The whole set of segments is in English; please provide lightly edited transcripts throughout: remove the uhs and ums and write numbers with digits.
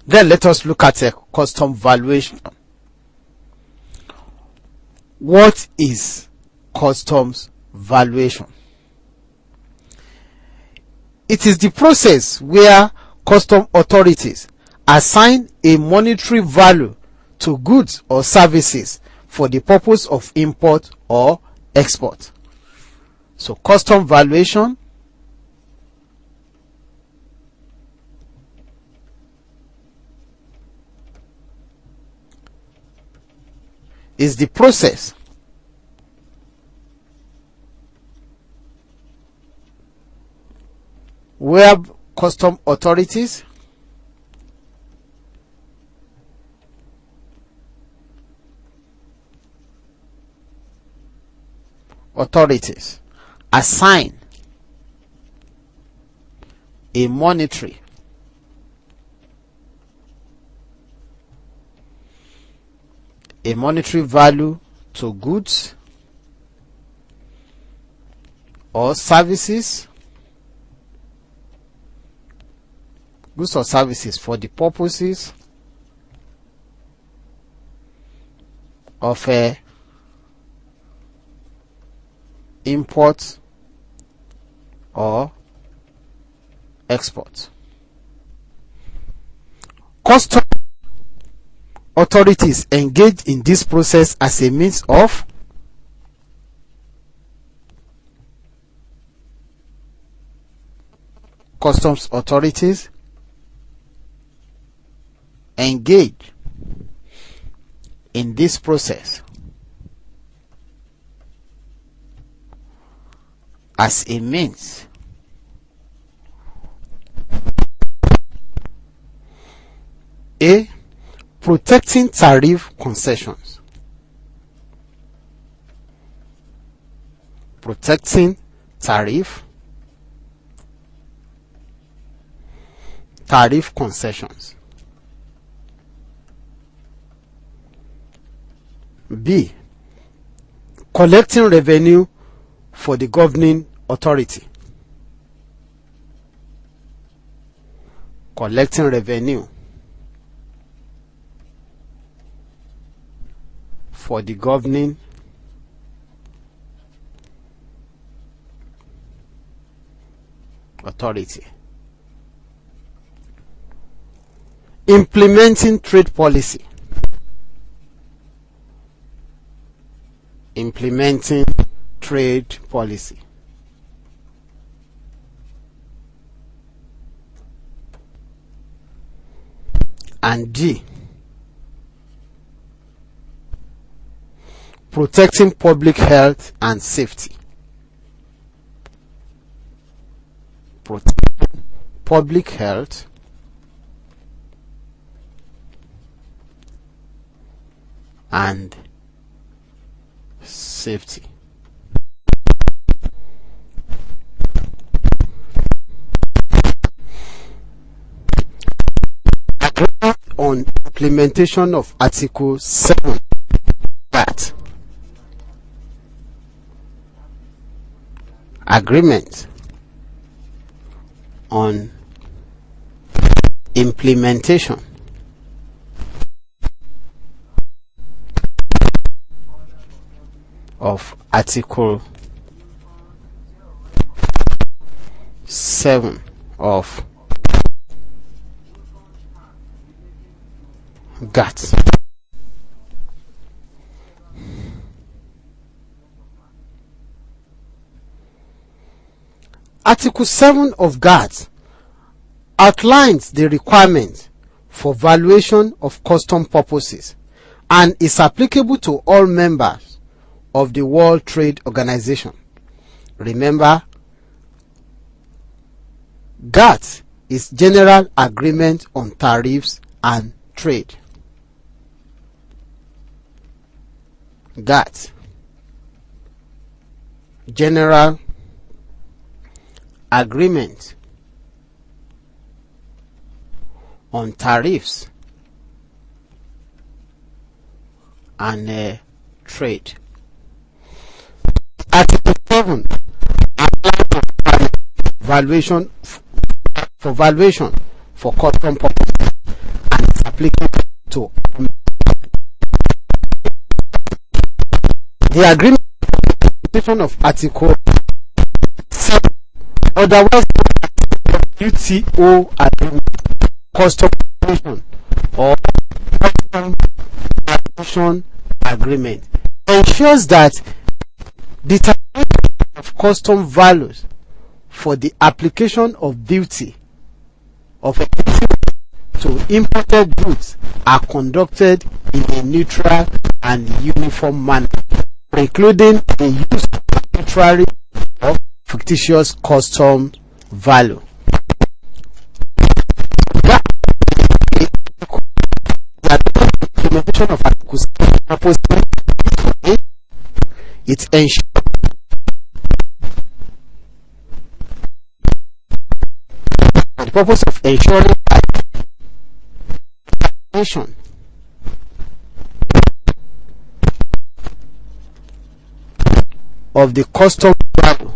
Then let us look at a custom valuation. What is customs valuation? It is the process where custom authorities assign a monetary value to goods or services for the purpose of import or export. So custom valuation is the process where custom authorities assign a monetary value to goods or services for the purposes of import or export. Custom authorities engage in this process as a means of customs authorities engage in this process as a means A. Protecting tariff concessions. Protecting tariff concessions. B. Collecting revenue for the governing authority. Collecting revenue for the governing authority. Implementing trade policy. Implementing trade policy. And D. Protecting public health and safety. Protecting public health and safety. On implementation of Article 7 that agreement on implementation of Article 7 of GATT. Article 7 of GATT outlines the requirements for valuation of custom purposes and is applicable to all members of the World Trade Organization. Remember, GATT is General Agreement on Tariffs and Trade. GATT, General Agreement on Tariffs and Trade. Article 7 valuation for custom purposes and applicable to the agreement of Article 7, otherwise WTO agreement, custom valuation or custom valuation agreement, ensures that determination of custom values for the application of duty of to imported goods are conducted in a neutral and uniform manner, precluding the use of arbitrary or fictitious custom value. The implementation of Article 7 it ensures for the purpose of ensuring that of the custom value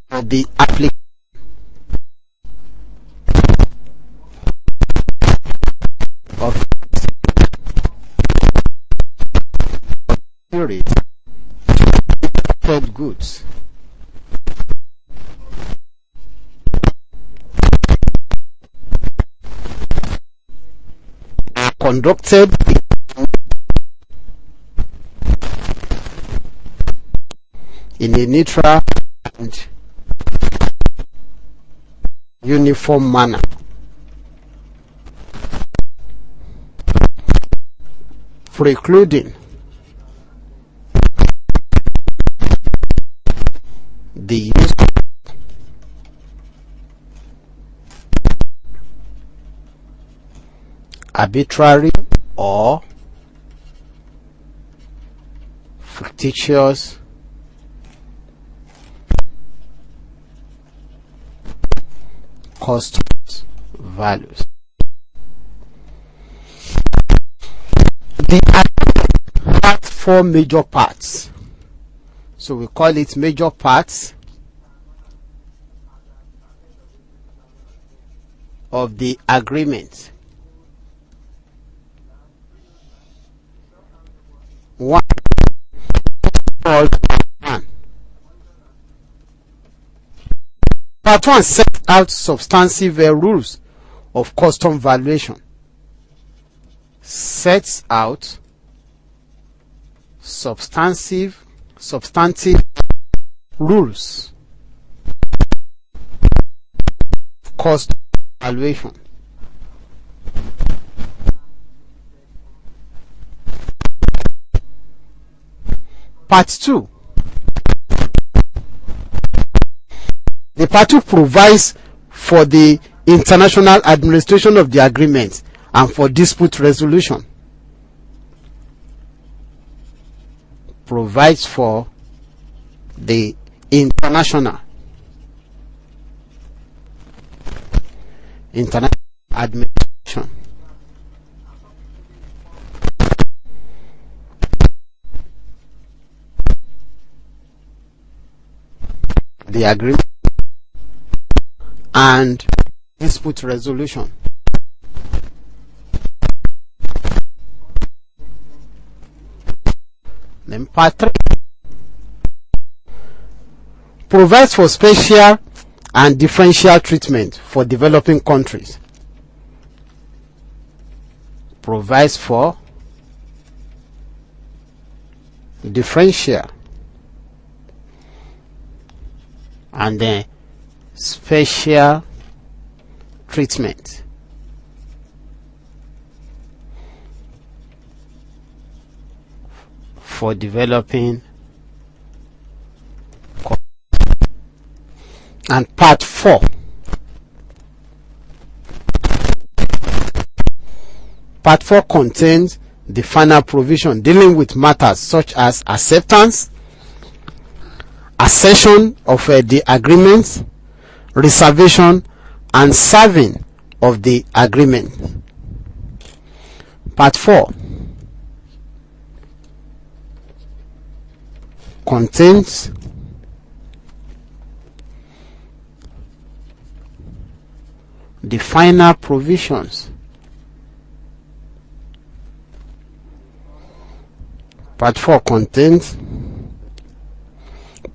of the application of imported goods are conducted in a neutral and uniform manner, precluding the use of arbitrary or fictitious customs values. The agreement has 4 major parts, so we call it major parts of the agreement. 1. Part 1 sets out substantive rules of custom valuation. Sets out substantive rules of custom valuation. Part 2. The Part 2 provides for the international administration of the agreement and for dispute resolution. Provides for the international administration. The agreement and dispute resolution. Then Part 3 provides for special and differential treatment for developing countries. Provides for differential and then special treatment for developing countries. And Part 4 contains the final provision dealing with matters such as acceptance, accession of the agreement, reservation and serving of the agreement. Part 4 contains the final provisions. Part 4 contains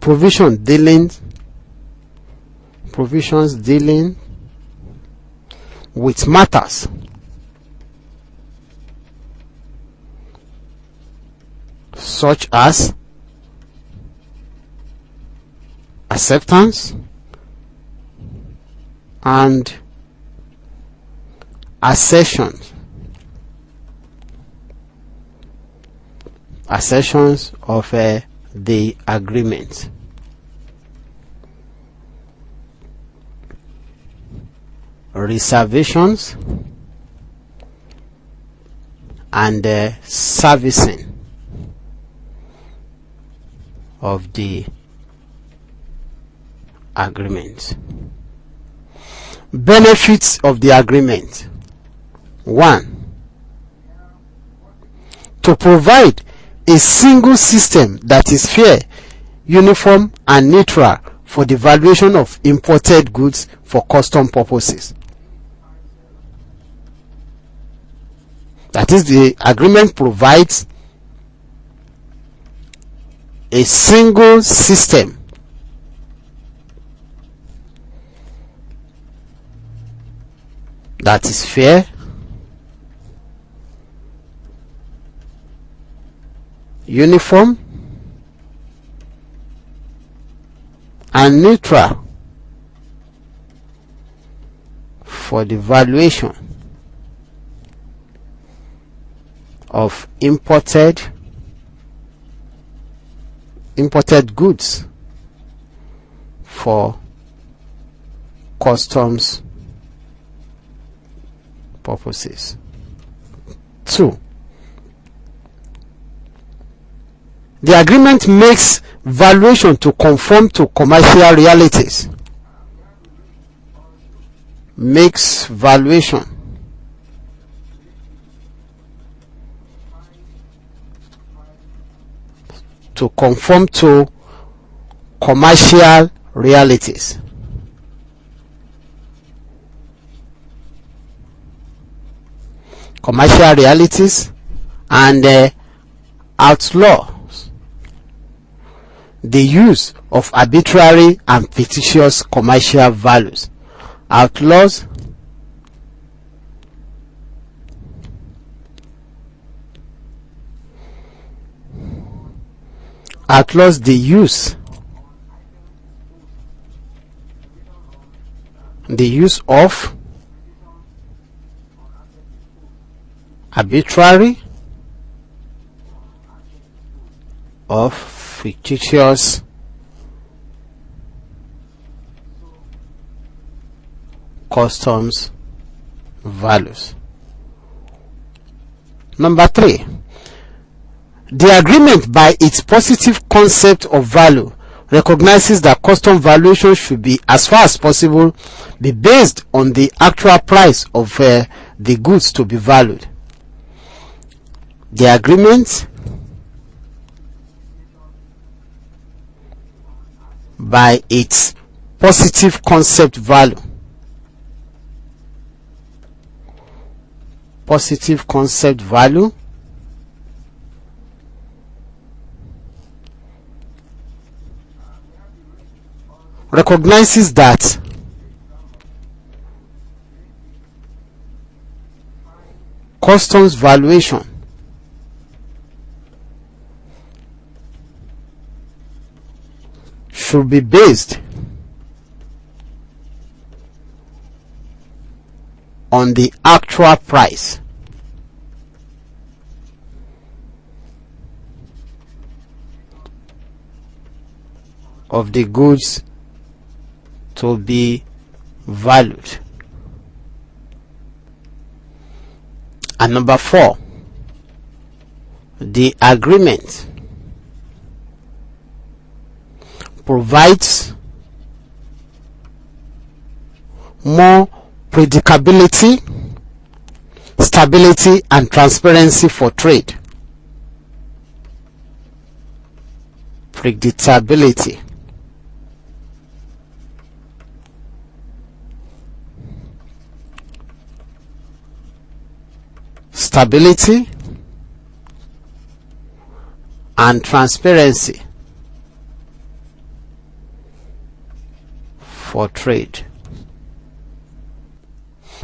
provisions dealing with matters such as acceptance and assertions of the agreement. Reservations and servicing of the agreement. Benefits of the agreement. 1. To provide a single system that is fair, uniform, and neutral for the valuation of imported goods for custom purposes. That is, the agreement provides a single system that is fair, uniform, and neutral for the valuation of imported goods for customs purposes. 2. The agreement makes valuation to conform to commercial realities. Makes valuation to conform to commercial realities. Commercial realities, and outlaws the use of arbitrary and fictitious commercial values. Outlaws the use of arbitrary of fictitious customs values. Number 3, the agreement, by its positive concept of value, recognizes that custom valuation should be, as far as possible, be based on the actual price of the goods to be valued. The agreement, by its positive concept value, recognizes that customs valuation should be based on the actual price of the goods to be valued. And number 4, the agreement provides more predictability, stability, and transparency for trade. Predictability, stability and transparency for trade.